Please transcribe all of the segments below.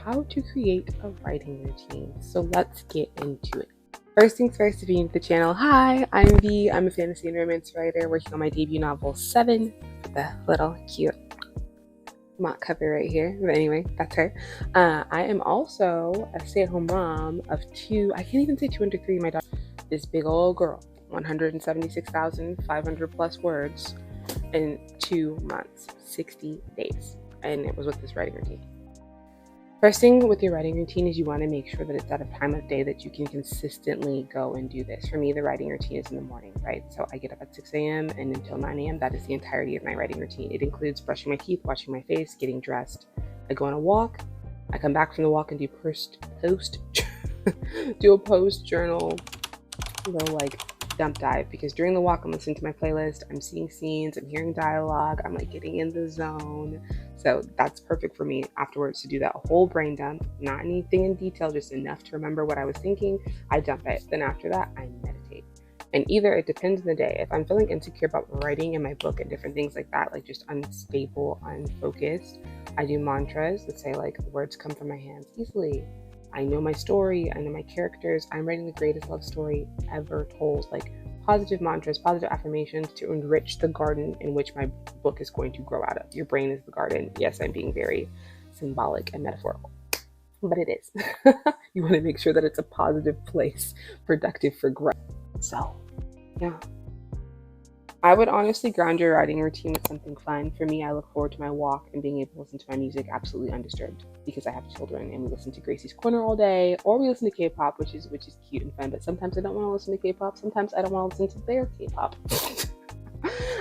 how to create a writing routine. So let's get into it. First things first, if you're new to the channel, hi, I'm V. I'm a fantasy and romance writer working on my debut novel, 7, with the little cute mock cover right here. But anyway, that's her. I am also a stay-at-home mom of 2, I can't even say 2 under 3, my daughter, this big old girl, 176,500 plus words in 2 months, 60 days. And it was with this writing routine. First thing with your writing routine is you want to make sure that it's at a time of day that you can consistently go and do this. For me, the writing routine is in the morning, right? So I get up at 6 a.m. and until 9 a.m. That is the entirety of my writing routine. It includes brushing my teeth, washing my face, getting dressed. I go on a walk. I come back from the walk and do do a post journal, little like dump dive, because during the walk I'm listening to my playlist, I'm seeing scenes, I'm hearing dialogue, I'm like getting in the zone. So that's perfect for me afterwards to do that whole brain dump, not anything in detail, just enough to remember what I was thinking. I dump it. Then after that, I meditate. And either it depends on the day. If I'm feeling insecure about writing in my book and different things like that, like just unstable, unfocused, I do mantras that say like words come from my hands easily. I know my story, I know my characters, I'm writing the greatest love story ever told. Like positive mantras, positive affirmations to enrich the garden in which my book is going to grow out of. Your brain is the garden. Yes, I'm being very symbolic and metaphorical, but it is. You want to make sure that it's a positive place, productive for growth. So, yeah. I would honestly ground your writing routine with something fun. For me, I look forward to my walk and being able to listen to my music absolutely undisturbed, because I have children and we listen to Gracie's Corner all day, or we listen to K-pop, which is cute and fun. But sometimes I don't want to listen to K-pop. Sometimes I don't want to listen to their K-pop.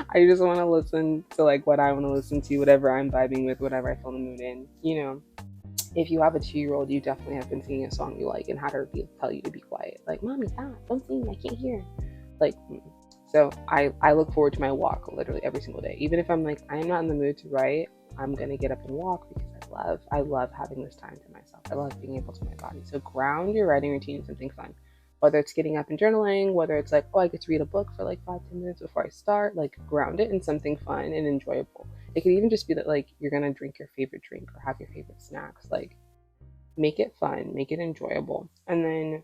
I just want to listen to like what I want to listen to, whatever I'm vibing with, whatever I feel in the mood in. You know, if you have a 2-year-old, you definitely have been singing a song you like and had her tell you to be quiet. Like, mommy, stop, don't sing, I can't hear. Like. So I look forward to my walk literally every single day. Even if I'm like, I'm not in the mood to write, I'm going to get up and walk, because I love having this time to myself. I love being able to my body. So ground your writing routine in something fun. Whether it's getting up and journaling, whether it's like, oh, I get to read a book for like 5-10 minutes before I start, like ground it in something fun and enjoyable. It could even just be that like you're going to drink your favorite drink or have your favorite snacks. Like make it fun, make it enjoyable. And then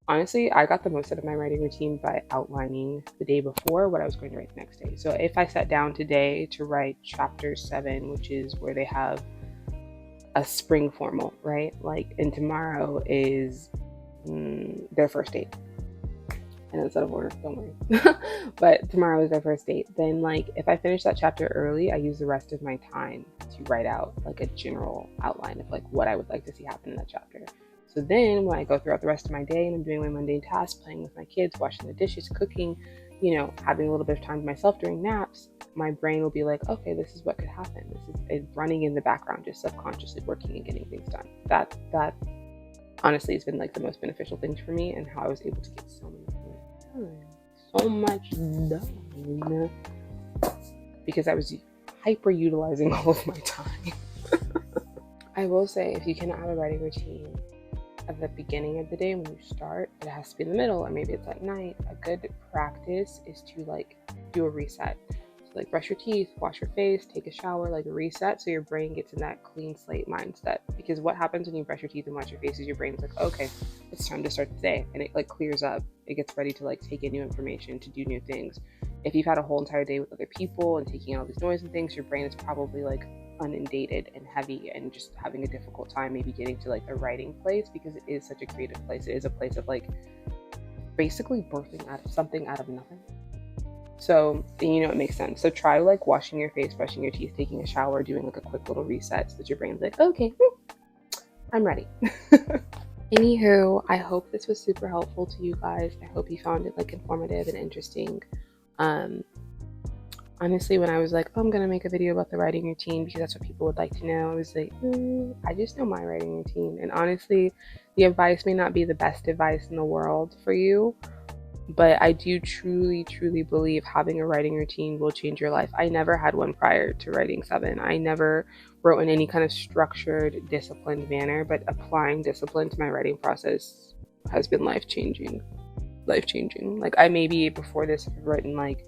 honestly, I got the most out of my writing routine by outlining the day before what I was going to write the next day. So if I sat down today to write chapter 7, which is where they have a spring formal, right? Like, and tomorrow is their first date. And instead of order, don't worry. But tomorrow is their first date. Then like, if I finish that chapter early, I use the rest of my time to write out like a general outline of like what I would like to see happen in that chapter. So then when I go throughout the rest of my day and I'm doing my mundane tasks, playing with my kids, washing the dishes, cooking, you know, having a little bit of time to myself during naps, my brain will be like, okay, this is what could happen. This is it running in the background, just subconsciously working and getting things done. That honestly has been like the most beneficial things for me, and how I was able to get so much done because I was hyper utilizing all of my time. I will say, if you cannot have a writing routine at the beginning of the day when you start, it has to be in the middle, or maybe it's at night. A good practice is to like do a reset. So like brush your teeth, wash your face, take a shower, like a reset, so your brain gets in that clean slate mindset. Because what happens when you brush your teeth and wash your face is your brain's like, okay, it's time to start the day, and it like clears up. It gets ready to like take in new information, to do new things. If you've had a whole entire day with other people and taking in all these noise and things, your brain is probably like inundated and heavy and just having a difficult time maybe getting to like the writing place, because it is such a creative place. It is a place of like basically birthing out of something out of nothing. So, you know, it makes sense. So try like washing your face, brushing your teeth, taking a shower, doing like a quick little reset so that your brain's like, okay, I'm ready. Anywho, I hope this was super helpful to you guys. I hope you found it like informative and interesting. Honestly, when I was like, oh, I'm gonna make a video about the writing routine because that's what people would like to know, I was like, I just know my writing routine. And honestly, the advice may not be the best advice in the world for you, but I do truly believe having a writing routine will change your life. I never had one prior to writing 7. I never wrote in any kind of structured, disciplined manner, but applying discipline to my writing process has been life-changing. Like, I maybe before this have written like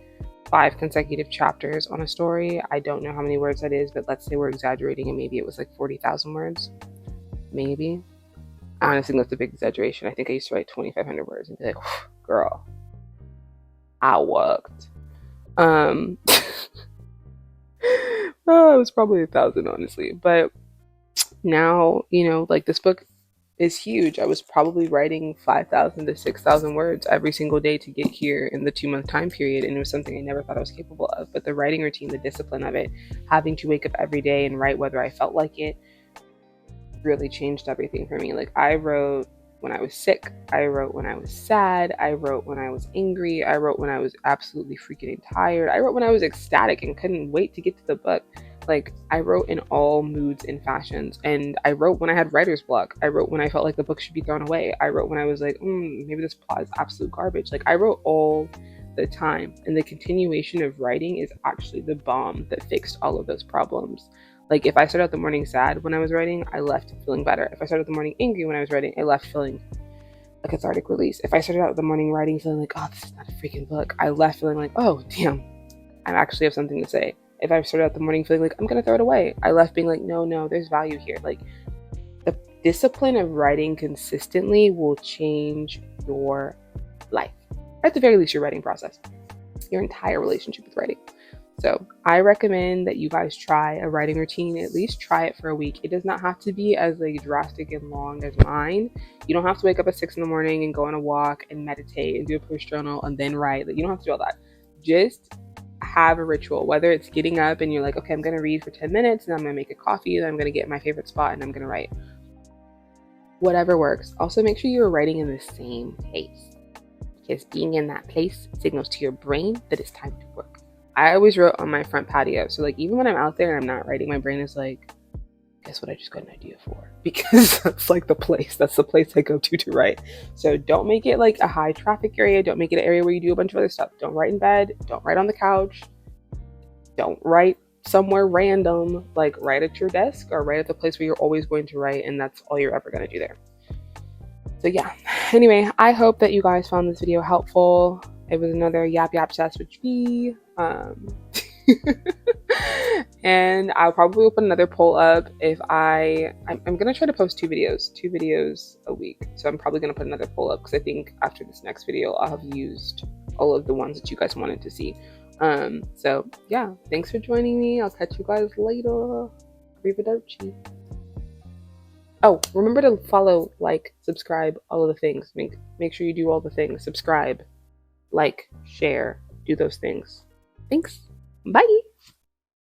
5 consecutive chapters on a story. I don't know how many words that is, but let's say we're exaggerating and maybe it was like 40,000 words. maybe. I honestly think that's a big exaggeration. I think I used to write 2,500 words and be like, girl, I worked. Um, oh, it was probably 1,000, honestly. But now, like this book is huge. I was probably writing 5,000 to 6,000 words every single day to get here in the 2 month time period. And it was something I never thought I was capable of. But the writing routine, the discipline of it, having to wake up every day and write whether I felt like it, really changed everything for me. Like, I wrote when I was sick, I wrote when I was sad, I wrote when I was angry, I wrote when I was absolutely freaking tired, I wrote when I was ecstatic and couldn't wait to get to the book. Like, I wrote in all moods and fashions, and I wrote when I had writer's block. I wrote when I felt like the book should be thrown away. I wrote when I was like, maybe this plot is absolute garbage. Like, I wrote all the time, and the continuation of writing is actually the bomb that fixed all of those problems. Like, if I started out the morning sad when I was writing, I left feeling better. If I started out the morning angry when I was writing, I left feeling a cathartic release. If I started out the morning writing feeling like, oh, this is not a freaking book, I left feeling like, oh, damn, I actually have something to say. If I started out the morning feeling like, I'm going to throw it away, I left being like, no, there's value here. Like, the discipline of writing consistently will change your life. At the very least, your writing process, your entire relationship with writing. So I recommend that you guys try a writing routine. At least try it for a week. It does not have to be as like drastic and long as mine. You don't have to wake up at 6 a.m. and go on a walk and meditate and do a push journal and then write. Like, you don't have to do all that. Just have a ritual, whether it's getting up and you're like, okay, I'm going to read for 10 minutes and I'm going to make a coffee and I'm going to get in my favorite spot and I'm going to write. Whatever works. Also, make sure you're writing in the same place, because being in that place signals to your brain that it's time to work. I always wrote on my front patio. So like, even when I'm out there and I'm not writing, my brain is like, guess what I just got an idea for? Because that's like the place I go to write. So don't make it like a high traffic area. Don't make it an area where you do a bunch of other stuff. Don't write in bed. Don't write on the couch. Don't write somewhere random. Like, write at your desk or write at the place where you're always going to write, and that's all you're ever going to do there. So yeah, anyway, I hope that you guys found this video helpful. It was another yap chat with me. And I'll probably open another poll up if I'm gonna try to post two videos a week. So I'm probably gonna put another poll up because I think after this next video I'll have used all of the ones that you guys wanted to see. So yeah, thanks for joining me. I'll catch you guys later. Arrivederci. Oh, remember to follow, like, subscribe, all of the things. Make sure you do all the things. Subscribe, like, share, do those things. Thanks. Bye.